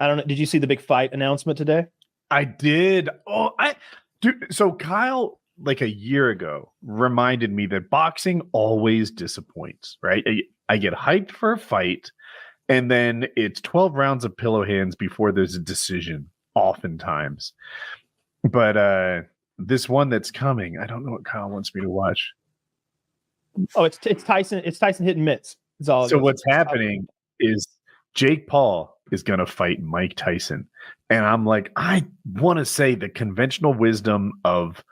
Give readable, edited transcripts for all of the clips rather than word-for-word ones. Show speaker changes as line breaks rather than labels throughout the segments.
I don't know. Did you see the big fight announcement today?
I did. Dude. So Kyle, like a year ago, reminded me that boxing always disappoints. Right? I get hyped for a fight, and then it's 12 rounds of pillow hands before there's a decision. Oftentimes, but this one that's coming, I don't know what Kyle wants me to watch.
Oh, it's Tyson. It's Tyson hitting mitts.
So what's happening is Jake Paul is going to fight Mike Tyson. And I'm like, I want to say the conventional wisdom of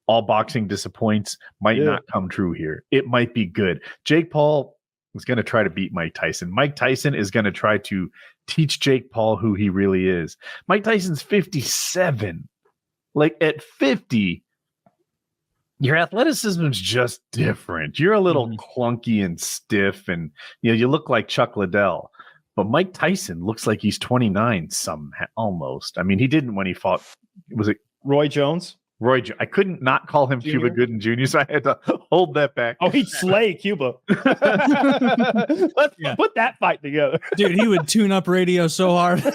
all boxing disappoints might not come true here. It might be good. Jake Paul is going to try to beat Mike Tyson. Mike Tyson is going to try to teach Jake Paul who he really is. Mike Tyson's 57. Like at 50, your athleticism is just different. You're a little clunky and stiff, and you look like Chuck Liddell. But Mike Tyson looks like he's 29 almost. I mean, he didn't when he fought. Was it
Roy Jones?
I couldn't not call him Cuba Gooding Jr., so I had to hold that back.
Oh, he'd slay Cuba. Let's put that fight together.
Dude, he would tune up radio so hard.
But,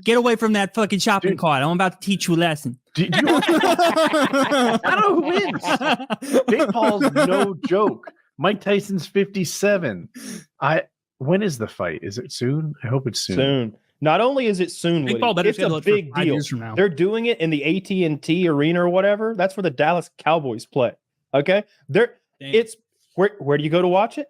get away from that fucking shopping cart. I'm about to teach you a lesson.
I don't know who wins. Jake Paul's no joke. Mike Tyson's 57. When is the fight? Is it soon? I hope it's soon.
Not only is it soon, Woody, it's a big deal. They're doing it in the AT&T arena or whatever. That's where the Dallas Cowboys play. Okay, it's where do you go to watch it?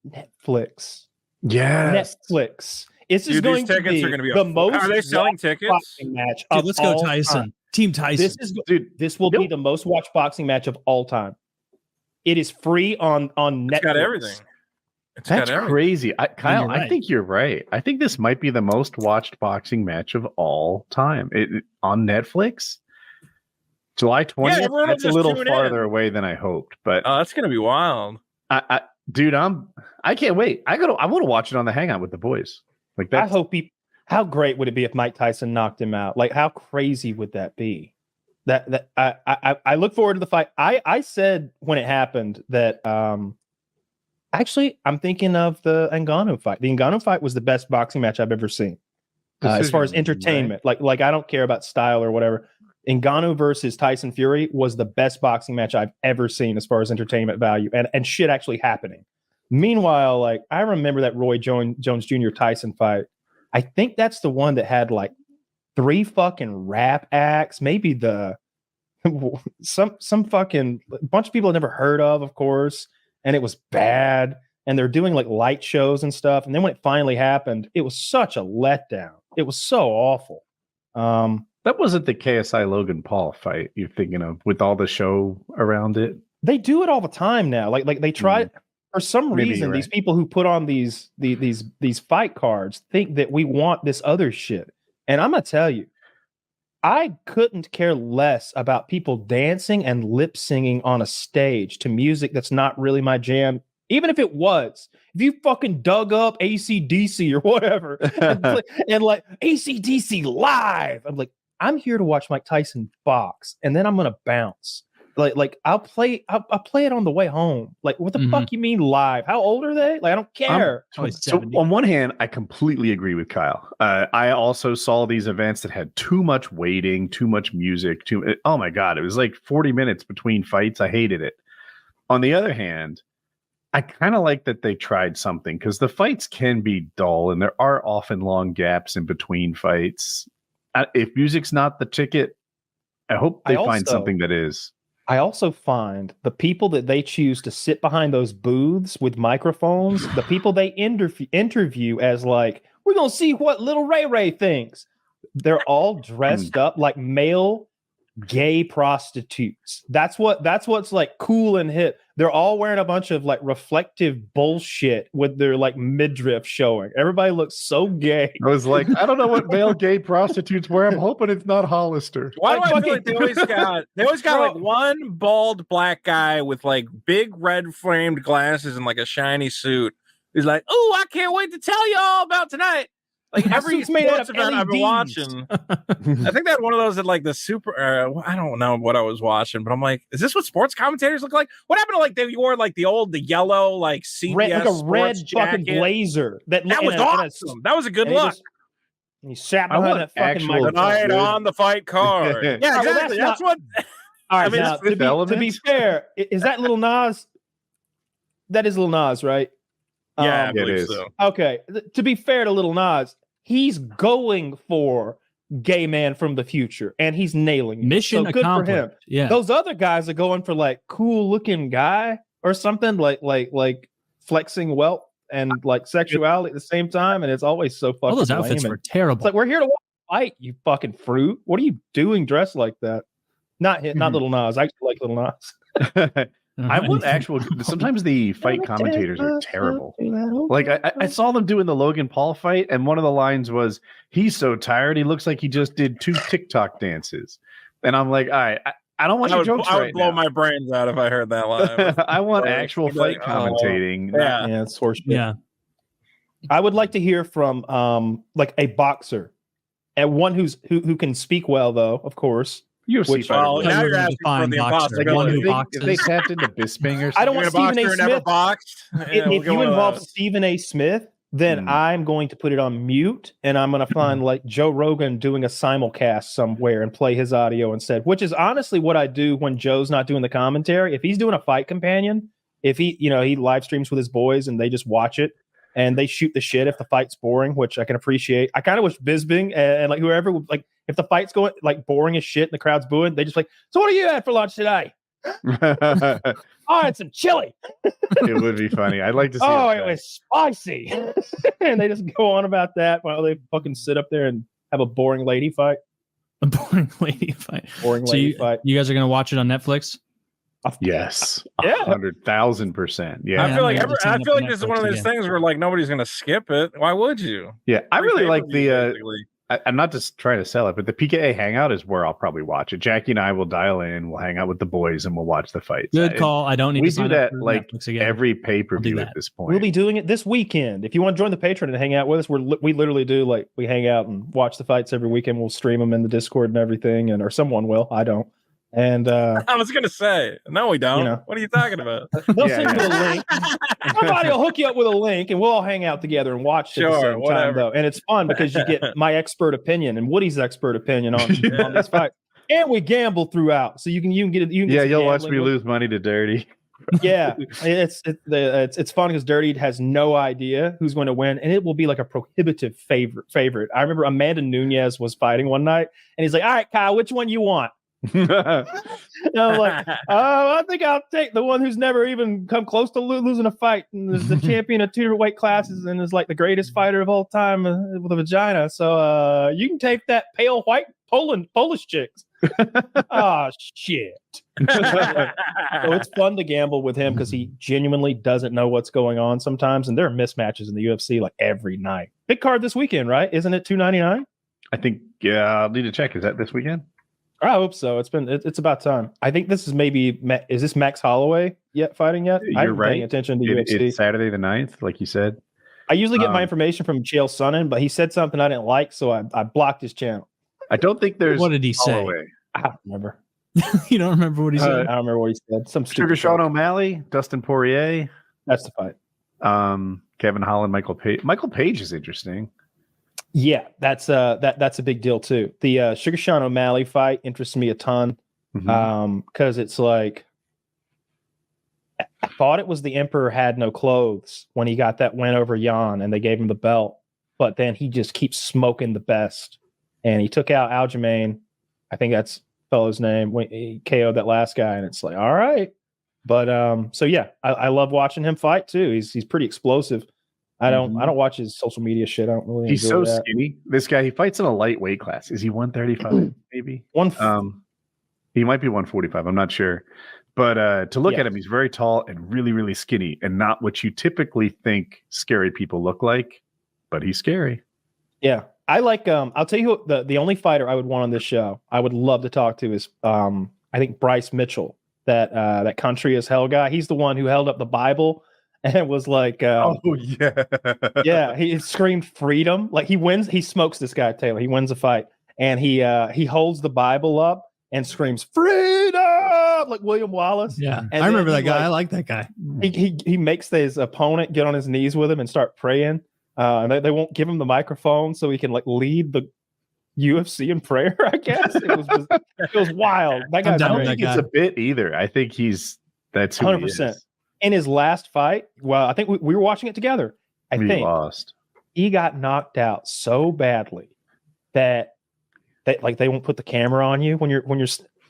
Netflix.
Yes,
Netflix. This is going to be the most.
Are they selling tickets?
Boxing match.
Dude, let's go Tyson.
Time.
Team Tyson.
This will be the most watched boxing match of all time. It is free on Netflix.
It's got everything.
That's crazy. Kyle, right. I think you're right. I think this might be the most watched boxing match of all time. On Netflix? July 20th?
Yeah,
that's a little farther away than I hoped. But
that's going to be wild.
Dude, I can't wait. I want to watch it on the Hangout with the boys. Like that.
I hope how great would it be if Mike Tyson knocked him out? Like, how crazy would that be? I look forward to the fight. I said when it happened that actually, I'm thinking of the Ngannou fight. The Ngannou fight was the best boxing match I've ever seen. As far as entertainment, right? like I don't care about style or whatever. Ngannou versus Tyson Fury was the best boxing match I've ever seen as far as entertainment value and shit actually happening. Meanwhile, like I remember that Roy Jones Jr. Tyson fight. I think that's the one that had like 3 fucking rap acts, maybe some fucking bunch of people I've never heard of course. And it was bad. And they're doing like light shows and stuff. And then when it finally happened, it was such a letdown. It was so awful.
That wasn't the KSI Logan Paul fight you're thinking of with all the show around it.
They do it all the time now. Like they try for some reason. These people who put on these fight cards think that we want this other shit. And I'm gonna tell you, I couldn't care less about people dancing and lip singing on a stage to music that's not really my jam. Even if it was, if you fucking dug up AC/DC or whatever and like AC/DC live, I'm like, I'm here to watch Mike Tyson box, and then I'm gonna bounce. Like I'll play it on the way home. Like, what the fuck you mean live? How old are they? Like, I don't care.
So on one hand, I completely agree with Kyle. I also saw these events that had too much waiting, too much music, oh my God, it was like 40 minutes between fights. I hated it. On the other hand, I kind of like that they tried something because the fights can be dull and there are often long gaps in between fights. If music's not the ticket, I hope they find something that is.
I also find the people that they choose to sit behind those booths with microphones, the people they interview as like, we're going to see what little Ray thinks. They're all dressed up like male gay prostitutes. That's what's like cool and hip. They're all wearing a bunch of like reflective bullshit with their like midriff showing. Everybody looks so gay.
I was like, I don't know what male gay prostitutes wear. I'm hoping it's not Hollister.
Why do I feel like they always got like one bald black guy with like big red framed glasses and like a shiny suit. He's like, oh, I can't wait to tell you all about tonight. Like
My
every
suit's made out
sports
of
event I've been
LEDs.
watching, I think they had one of those at like the super. I don't know what I was watching, but I'm like, is this what sports commentators look like? What happened to like they wore like the yellow like CBS
Like a red
sports
fucking
jacket?
blazer. That
was awesome. That was a good look.
He sat
I
behind
want
that fucking
actual
microphone.
Tonight
good-
on the fight card. Yeah,
well,
exactly.
that's
That's what.
All right,
I mean,
now
Fifth
to be
Element?
fair, is that Lil Nas? That is Lil Nas, right?
Yeah, I
it
believe
is.
so.
Okay. To be fair to Lil Nas, he's going for gay man from the future, and he's nailing it.
Mission
so good for him.
accomplished. Yeah.
Those other guys are going for like cool looking guy or something, like flexing wealth and like sexuality at the same time, and it's always so fucking
All those outfits
lame.
were
And
terrible.
it's like, we're here to watch a fight, you fucking fruit. What are you doing dressed like that? Not Little Nas. I actually like Little Nas.
I want actual. Sometimes the fight commentators are terrible. Like I saw them doing the Logan Paul fight, and one of the lines was, "He's so tired, he looks like he just did 2 TikTok dances." And I'm like, all right, I don't want your jokes
I would
right
blow
now.
my brains out if I heard that line.
I want
Or
actual
I'd be
fight
like, oh,
commentating.
yeah.
Yeah, it's horseshit.
Yeah.
I would like to hear from like a boxer, and one who can speak well, though, of course.
UFC
Which-
fighter.
Well,
would.
now
You're
you're
gonna
asking for
define
the
boxer.
Like,
One
impossibility.
who
if
boxes.
they tapped into Bisping or something.
I don't want
You're gonna
Stephen A.
box her, never
Smith.
boxed. Yeah,
If
we'll
you
get one of
involve
those.
Stephen A. Smith, then
Hmm.
I'm going to put it on mute, and I'm going to find like Joe Rogan doing a simulcast somewhere and play his audio instead, which is honestly what I do when Joe's not doing the commentary. If he's doing a fight companion, if he live streams with his boys and they just watch it and they shoot the shit if the fight's boring, which I can appreciate. I kind of wish Bisbing and like whoever, like if the fight's going like boring as shit and the crowd's booing, they just like, so what are you at for lunch today?
it
I had some chili.
would be funny. I'd like to see.
Oh,
it
it was spicy. And they just go on about that while they fucking sit up there and have a boring lady fight.
A boring lady fight.
Boring
So
lady fight.
you guys are gonna watch it on Netflix?
Yes,
Yeah.
100,000%. Yeah,
Yeah,
I feel like
I'm gonna sign
I
up
feel
for
like this is
Netflix
one of those
again.
things where like nobody's gonna skip it. Why would you?
yeah. I really like
Pay-per-view,
the.
basically.
I'm not just trying to sell it, but the PKA Hangout is where I'll probably watch it. Jackie and I will dial in. We'll hang out with the boys and we'll watch the fights.
Good call. I don't need
We
to
do
sign
that
up for
like
Netflix again.
every pay-per-view
I'll do
at
that.
this point.
We'll be doing it this weekend. If you want to join the Patreon and hang out with us, we literally do like we hang out and watch the fights every weekend. We'll stream them in the Discord and everything, or someone will. I don't. And
I was gonna say, no, we don't.
You know.
What are you talking about?
they'll
Yeah,
send you a link. Somebody will hook you up with a link, and we'll all hang out together and watch it at the
Sure,
same time,
whatever.
though. And it's fun because you get my expert opinion and Woody's expert opinion on these fights, and we gamble throughout, so you can get it.
Yeah, you'll watch me lose money to Dirty.
Yeah, it's fun because Dirty has no idea who's going to win, and it will be like a prohibitive favorite. I remember Amanda Nunes was fighting one night, and he's like, "All right, Kyle, which one you want?" And I'm like, "Oh, I think I'll take the one who's never even come close to losing a fight, and is the champion of 2 weight classes, and is like the greatest fighter of all time with a vagina. So you can take that pale white Polish chicks." Oh shit. So it's fun to gamble with him because he genuinely doesn't know what's going on sometimes, and there are mismatches in the UFC like every night. Big card this weekend, right? Isn't it $299?
I think. Yeah, I'll need to check. Is that this weekend?
I hope so. It's about time. I think this is is this Max Holloway fighting yet? I
You're
haven't been paying
right.
attention to UFC.
It's Saturday the 9th, like you said.
I usually get my information from Chael Sonnen, but he said something I didn't like, so I blocked his channel.
I don't think there's.
What did he say?
Holloway.
I don't remember.
You don't remember what he
I
said?
don't remember what he said. Some
Sugar
stupid
Sean
shit.
O'Malley, Dustin Poirier,
That's the fight.
Kevin Holland, Michael Page. Michael Page is interesting.
Yeah, that's a big deal too. The Sugar Sean O'Malley fight interests me a ton because it's like I thought it was the Emperor had no clothes when he got that win over Jan and they gave him the belt, but then he just keeps smoking the best, and he took out Aljamain. I think that's fellow's name when he KO'd that last guy, and it's like all right, but so yeah, I love watching him fight too. He's pretty explosive. I don't watch his social media shit. I don't really.
He's
enjoy
so
that.
skinny. This guy, he fights in a lightweight class. Is he 135? Maybe. He might be 145. I'm not sure. But to look at him, he's very tall and really, really skinny, and not what you typically think scary people look like. But he's scary.
Yeah, I like. I'll tell you who, the only fighter I would want on this show. I would love to talk to is I think Bryce Mitchell, that country as hell guy. He's the one who held up the Bible and was like,
Oh yeah,
yeah, he screamed freedom. Like he wins, he smokes this guy Taylor. He wins a fight, and he holds the Bible up and screams freedom like William Wallace.
Yeah,
And
I remember
then
that guy.
like,
I like that guy.
he makes his opponent get on his knees with him and start praying. And they won't give him the microphone so he can like lead the UFC in prayer. I guess it was wild. That
I
guy's
don't
with
think
that
it's
guy.
a bit either. I think that's who
100%.
he is.
In his last fight. Well, I think we were watching it together. I
We
think
lost.
he got knocked out so badly that like they won't put the camera on you when you're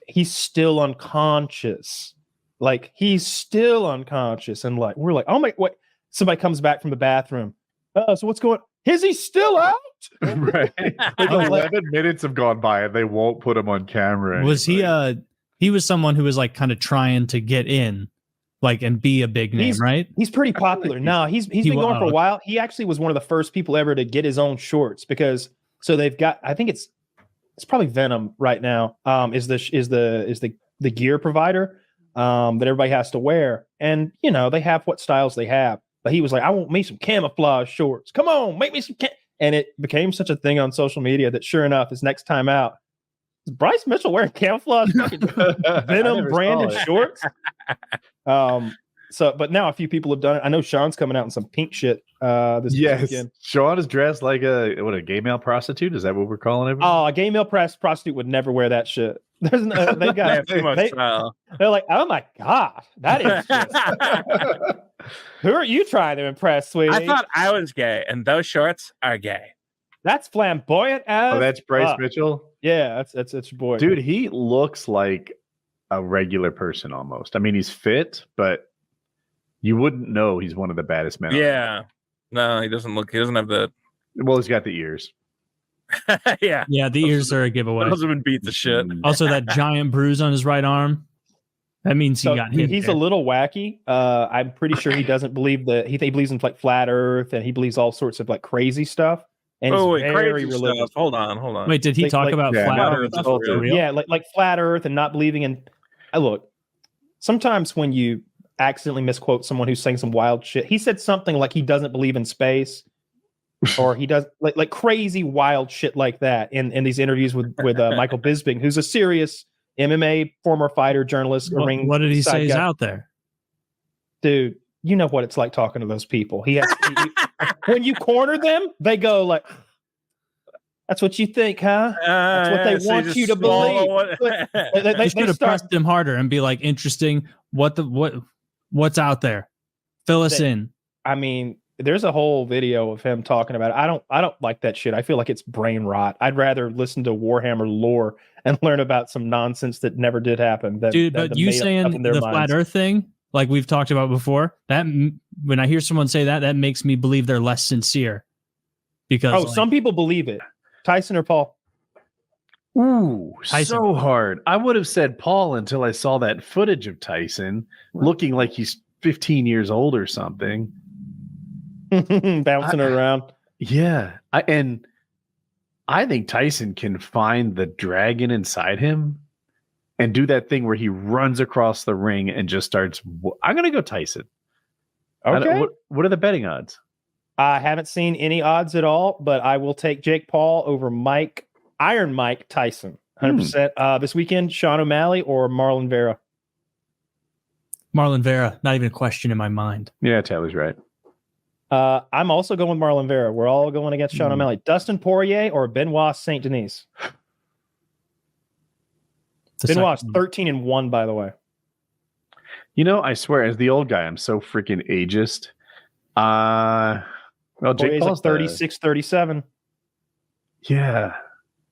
he's still unconscious. Like he's still unconscious, and like we're like, oh my, what? Somebody comes back from the bathroom. Oh, so what's going? Is he still out?
Right. Like 11 minutes have gone by and they won't put him on camera.
Was he?
anymore.
He was someone who was like kind of trying to get in, like, and be a big name, right?
He's pretty popular. No, he's been going for a while. He actually was one of the first people ever to get his own shorts because so they've got. I think it's probably Venom right now. Is the gear provider that everybody has to wear, and you know they have what styles they have. But he was like, I want me some camouflage shorts. Come on, make me some. And it became such a thing on social media that sure enough, his next time out, is Bryce Mitchell wearing camouflage Venom branded shorts? So, but now a few people have done it. I know Sean's coming out in some pink shit this weekend.
Sean is dressed like a gay male prostitute. Is that what we're calling it?
Oh, a gay male prostitute would never wear that shit. There's no, they got
too much style.
They're like, oh my god, that is. Just, who are you trying to impress, sweetie?
I thought I was gay, and those shorts are gay.
That's flamboyant as.
Oh, that's Bryce
fuck.
Mitchell.
Yeah, that's your boy,
Dude. He looks like a regular person almost. I mean, he's fit, but you wouldn't know he's one of the baddest men.
Yeah, no, he doesn't look. He doesn't have the.
Well, he's got the ears.
Yeah,
Yeah, the ears are a giveaway.
those have been beat to shit.
Also, that giant bruise on his right arm. That means
So
he got hit.
he's
there.
a little wacky. I'm pretty sure he doesn't believe that he believes in like flat Earth and he believes all sorts of like crazy stuff. And
Oh,
he's
wait,
very
crazy
religious.
stuff. Hold on.
Wait, did he
Like-
talk
like-
about
Yeah,
flat
no,
Earth
it's
stuff
all
for real?
Yeah, like flat Earth and not believing in. Look, sometimes when you accidentally misquote someone who's saying some wild shit, he said something like he doesn't believe in space, or he does like crazy wild shit like that in these interviews with Michael Bisping, who's a serious MMA former fighter, journalist.
What did he say is out there?
Dude, you know what it's like talking to those people. When you corner them, they go like, "That's what you think, huh? That's what they
so
want
just
you to
swallow
believe."
it.
They
You should have
start.
pressed him harder and be like, interesting. What's out there? Fill us in.
I mean, there's a whole video of him talking about it. I don't like that shit. I feel like it's brain rot. I'd rather listen to Warhammer lore and learn about some nonsense that never did happen.
Dude, but you saying the flat Earth thing, like we've talked about before, that when I hear someone say that, that makes me believe they're less sincere. Because
some people believe it. Tyson or Paul?
Ooh,
Tyson.
so hard. I would have said Paul until I saw that footage of Tyson looking like he's 15 years old or something.
Bouncing around.
Yeah. I think Tyson can find the dragon inside him and do that thing where he runs across the ring and just starts. I'm going to go Tyson.
Okay.
What are the betting odds?
I haven't seen any odds at all, but I will take Jake Paul over Iron Mike Tyson. 100%. This weekend, Sean O'Malley or Marlon Vera?
Marlon Vera, not even a question in my mind.
Yeah, Taylor's right.
I'm also going with Marlon Vera. We're all going against Sean O'Malley. Dustin Poirier or Benoit Saint Denis? Benoit's 13-1, by the way.
You know, I swear, as the old guy, I'm so freaking ageist. Well, Jake
Poirier's
Paul's
like 36-37.
Yeah.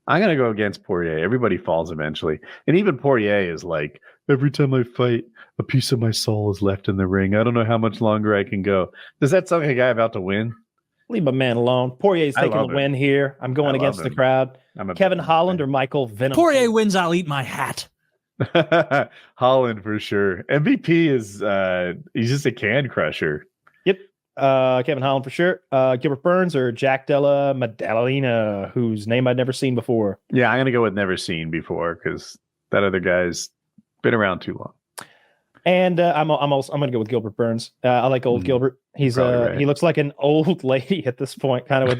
I'm going to go against Poirier. Everybody falls eventually. And even Poirier is like, every time I fight, a piece of my soul is left in the ring. I don't know how much longer I can go. Does that sound like a guy about to win?
Leave my man alone. Poirier's
I
taking the
love him.
win here. I'm going
I
against
love
the
him.
crowd.
I'm a
Kevin
big
Holland
fan.
or Michael Venom?
Poirier wins, I'll eat my hat.
Holland for sure. MVP is he's just a can crusher.
Yep. Kevin Holland for sure. Gilbert Burns or Jack Della Maddalena, whose name I'd never seen before.
Yeah, I'm gonna go with never seen before because that other guy's been around too long.
And I'm gonna go with Gilbert Burns. I like old Gilbert. He's right. He looks like an old lady at this point, kind of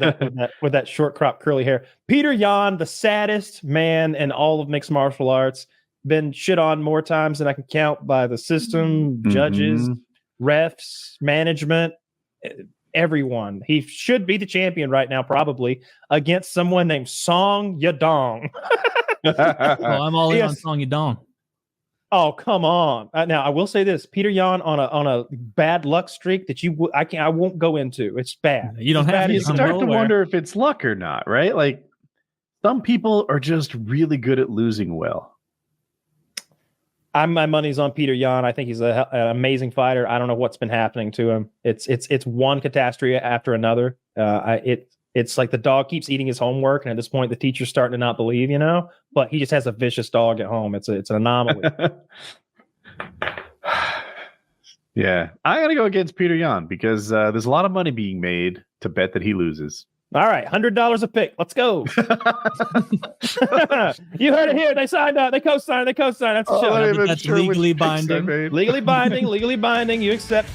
with that short crop curly hair. Peter Yan, the saddest man in all of mixed martial arts, been shit on more times than I can count by the system, judges, refs, management, everyone. He should be the champion right now, probably against someone named Song Yadong.
Well, I'm all in on Song Yadong.
Oh, come on! Now I will say this: Peter Yan on a bad luck streak that I won't go into. It's bad.
You don't have to.
You start to wonder if it's luck or not, right? Like some people are just really good at losing well.
My money's on Peter Yan. I think he's an amazing fighter. I don't know what's been happening to him. It's one catastrophe after another. It's like the dog keeps eating his homework, and at this point, the teacher's starting to not believe, But he just has a vicious dog at home. It's an anomaly.
Yeah, I gotta go against Peter Yan because there's a lot of money being made to bet that he loses.
All right, $100 a pick. Let's go. You heard it here. They signed up. They co-signed. That's the show.
That's legally binding.
Legally binding. You accept